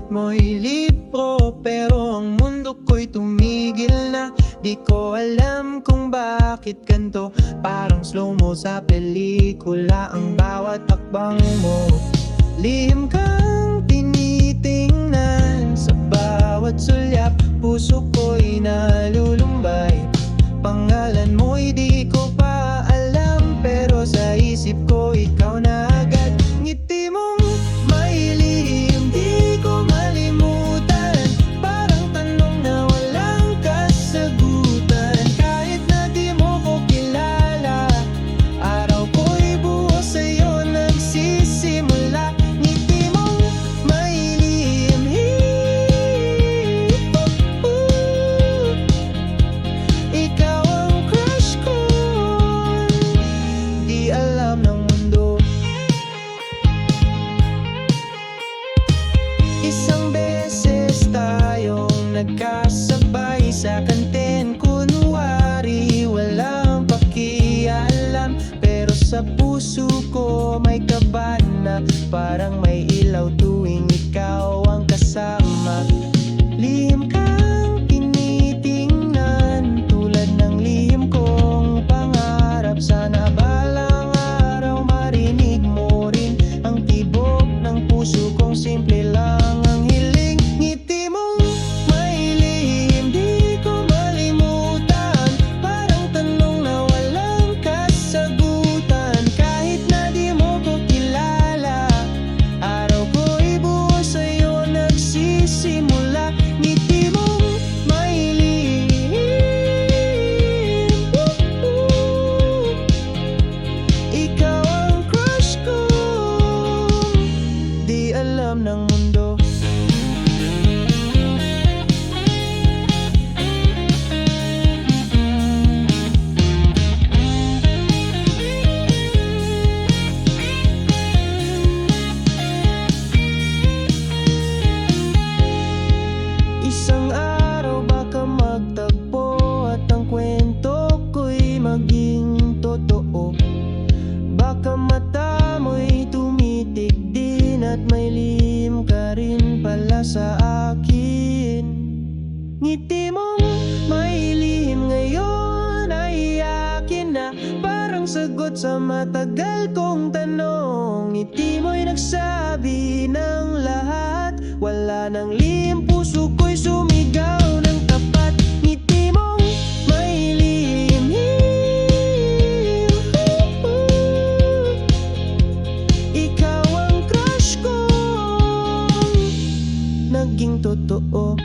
Sulit mo'y libro, pero ang mundo ko'y tumigil na. Di ko alam kung bakit ganto, parang slow-mo sa pelikula ang bawat takbang mo. Lihim kang tinitingnan sa bawat sulyap, puso ko'y nalulumbay. Pangalan mo'y di ko pa alam, pero sa isip ko ikaw na agad. Ngiti mong may lihim, di ko malimutan, parang tanong na walang kasagutan. Kahit na di mo ko kilala, araw ko'y buo sa'yo nagsisimula. Ngiti mong may lihim, ikaw ang crush ko, di alam ng mundo. Isang beses tayong nagkasabay sa kantin, kunwari walang pakialam, pero sa puso ko may kaba na, parang may ilaw tuwing ikaw ang kasama. Lihim kang tinitingnan, tulad ng lihim kong pangarap. Sana balang araw marinig mo rin ang tibok ng puso kong simple lang ang hiling. Ngiti mong may lihim, di ko malimutan, parang tanong na walang kasagutan. Kahit na di mo ko kilala, araw ko'y buo sa'yo nagsisimula. Ngiti mong may lihim, ikaw ang crush ko, di alam ng mundo. Isang araw baka magtagpo at ang kwento ko'y maging totoo. Baka mata mo'y tumitig din at may lihim ka rin pala sa akin. Ngiti mong may lihim ngayon ay akin na, parang sagot sa matagal kong tanong. Ngiti mo'y nagsabi ng lahat, wala nang lihim, puso ko'y sumigaw ng tapat. Ngiti mong may lihim, ikaw ang crush ko, naging totoo.